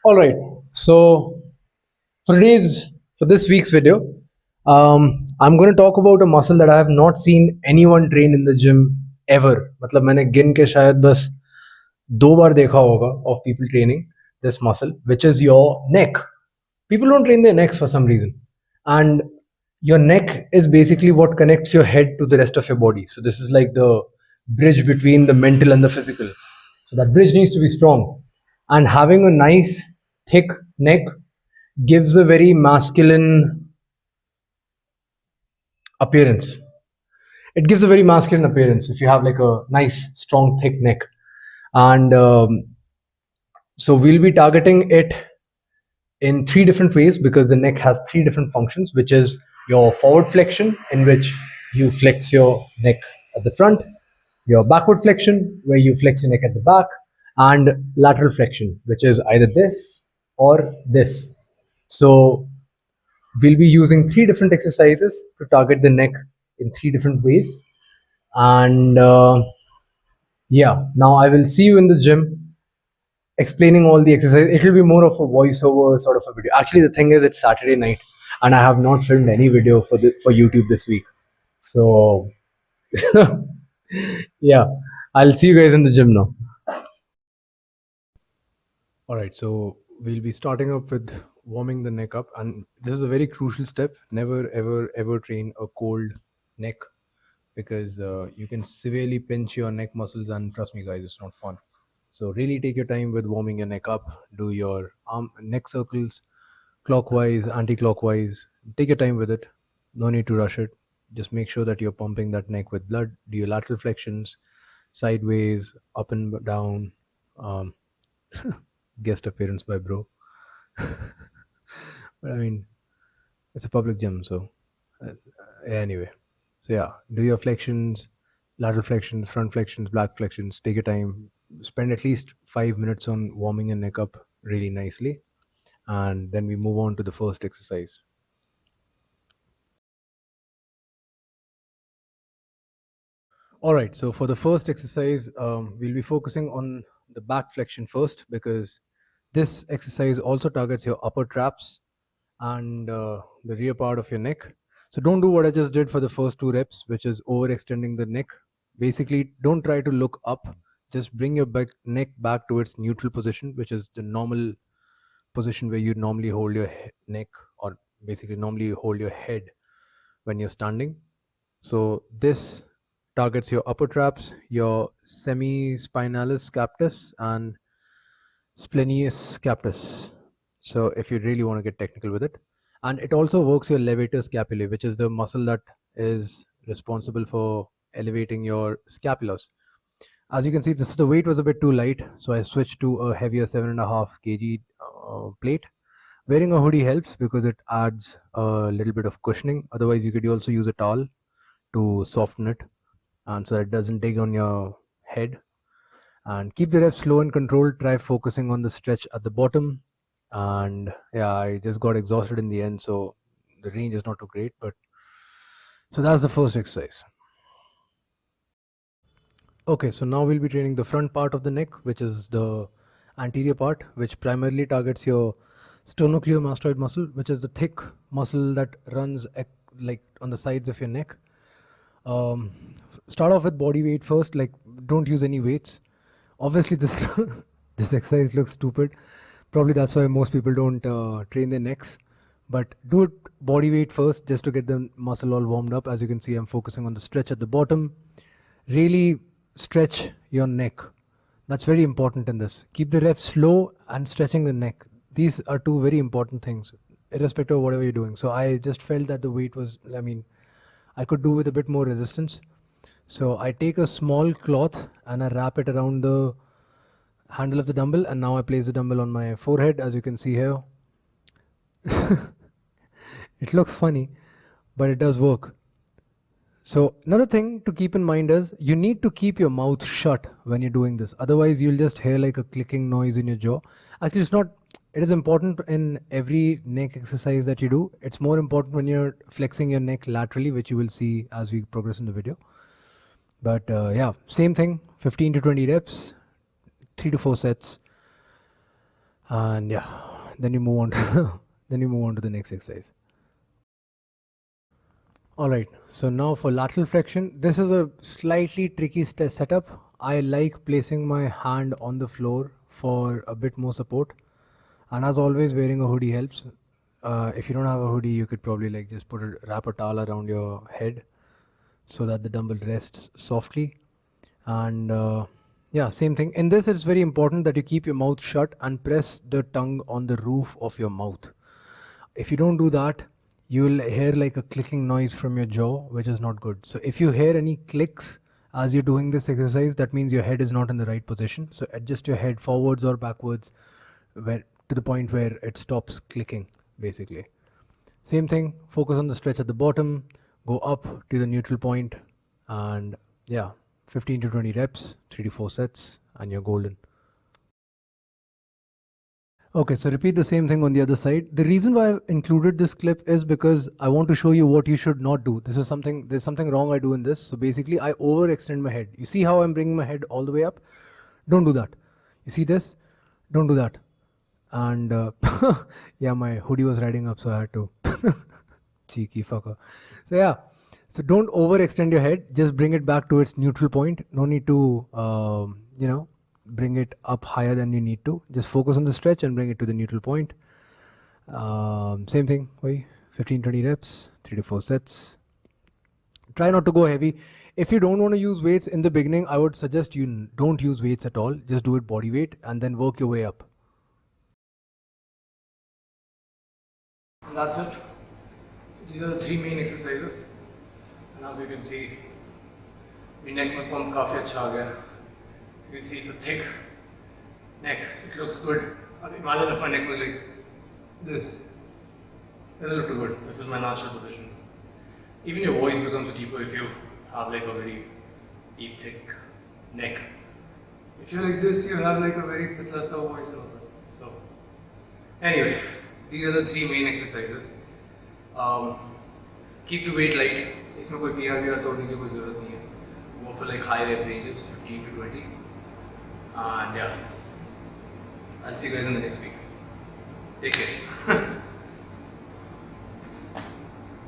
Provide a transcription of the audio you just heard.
All right. So for this week's video, I'm going to talk about a muscle that I have not seen anyone train in the gym ever. मतलब मैंने गिन के शायद बस 2 बार देखा होगा of people training this muscle, which is your neck. People don't train their necks for some reason, and your neck is basically what connects your head to the rest of your body. So this is like the bridge between the mental and the physical. So that bridge needs to be strong, and having a nice thick neck gives a very masculine appearance. It gives a very masculine appearance if you have like a nice strong thick neck. And so we'll be targeting it in 3 different ways, because the neck has 3 different functions, which is your forward flexion, in which you flex your neck at the front, your backward flexion, where you flex your neck at the back, and lateral flexion, which is either this or this. So we'll be using 3 different exercises to target the neck in 3 different ways. And yeah, now I will see you in the gym explaining all the exercise. It will be more of a voiceover sort of a video. Actually, the thing is, it's Saturday night, and I have not filmed any video for YouTube this week. So yeah, I'll see you guys in the gym now. All right, so we'll be starting up with warming the neck up, and this is a very crucial step. Never, ever, ever train a cold neck, because you can severely pinch your neck muscles, and trust me, guys, it's not fun. So really take your time with warming your neck up. Do your arm neck circles, clockwise, anti-clockwise. Take your time with it. No need to rush it. Just make sure that you're pumping that neck with blood. Do your lateral flexions, sideways, up and down. Um, Guest appearance by bro. But I mean, it's a public gym, so anyway. So yeah, do your flexions, lateral flexions, front flexions, back flexions. Take your time. Spend at least 5 minutes on warming your neck up really nicely, and then we move on to the first exercise. All right. So for the first exercise, we'll be focusing on the back flexion first, because this exercise also targets your upper traps and the rear part of your neck. So don't do what I just did for the first 2 reps, which is overextending the neck. Basically, don't try to look up. Just bring your neck back to its neutral position, which is the normal position where you normally hold your neck, or basically normally you hold your head when you're standing. So this targets your upper traps, your semi-spinalis captus, and splenius captus. So if you really want to get technical with it, and it also works your levator scapulae, which is the muscle that is responsible for elevating your scapulas. As you can see, the weight was a bit too light, so I switched to a heavier 7.5 kg plate. Wearing a hoodie helps because it adds a little bit of cushioning. Otherwise, you could also use a towel to soften it, and so it doesn't dig on your head. And keep the reps slow and controlled. Try focusing on the stretch at the bottom. And yeah, I just got exhausted in the end, so the range is not too great. But so that's the first exercise. Okay, so now we'll be training the front part of the neck, which is the anterior part, which primarily targets your sternocleidomastoid muscle, which is the thick muscle that runs like on the sides of your neck. Um, Start off with body weight first. Like, don't use any weights. Obviously, this this exercise looks stupid. Probably that's why most people don't train their necks. But do it body weight first, just to get the muscle all warmed up. As you can see, I'm focusing on the stretch at the bottom. Really stretch your neck. That's very important in this. Keep the reps slow and stretching the neck. These are 2 very important things, irrespective of whatever you're doing. So I just felt that the weight was, I could do with a bit more resistance. So I take a small cloth and I wrap it around the handle of the dumbbell, and now I place the dumbbell on my forehead, as you can see here. It looks funny, but it does work. So another thing to keep in mind is you need to keep your mouth shut when you're doing this. Otherwise, you'll just hear like a clicking noise in your jaw. Actually, it's not. It is important in every neck exercise that you do. It's more important when you're flexing your neck laterally, which you will see as we progress in the video. But same thing, 15 to 20 reps, 3 to 4 sets. And yeah, then you move on to then you move on to the next exercise. All right, so now for lateral flexion, this is a slightly tricky setup. I like placing my hand on the floor for a bit more support, and as always, wearing a hoodie helps. If you don't have a hoodie, you could probably like just wrap a towel around your head so that the dumbbell rests softly. And yeah, same thing. In this, it's very important that you keep your mouth shut and press the tongue on the roof of your mouth. If you don't do that, you will hear like a clicking noise from your jaw, which is not good. So if you hear any clicks as you're doing this exercise, that means your head is not in the right position. So adjust your head forwards or backwards where to the point where it stops clicking, basically. Same thing, focus on the stretch at the bottom, go up to the neutral point, and yeah, 15 to 20 reps, 3 to 4 sets, and you're golden. Okay, so repeat the same thing on the other side. The reason why I've included this clip is because I want to show you what you should not do. There's something wrong I do in this. So basically, I overextend my head. You see how I'm bringing my head all the way up? Don't do that. You see this? Don't do that. And yeah, my hoodie was riding up, so I had to. Cheeky fucker. So yeah, so don't overextend your head. Just bring it back to its neutral point. No need to, bring it up higher than you need to. Just focus on the stretch and bring it to the neutral point. Same thing. 15-20 reps, 3 to 4 sets. Try not to go heavy. If you don't want to use weights in the beginning, I would suggest you don't use weights at all. Just do it body weight and then work your way up. And that's it. So these are the 3 main exercises. And as you can see, my neck mein pump काफी अच्छा आ गया. So you can see it's a thick neck, so it looks good. Imagine if my neck was like this. Doesn't look too good. This is my natural position. Even your voice becomes deeper if you have like a very deep, thick neck. If you're like this, you have like a very pitla sa voice and all that. So, anyway, these are the 3 main exercises. Keep the weight light. इसमें कोई PR VR तोड़ने की कोई ज़रूरत नहीं है. Go for like high rep ranges, 15 to 20. And yeah, I'll see you guys in the next week. Take care.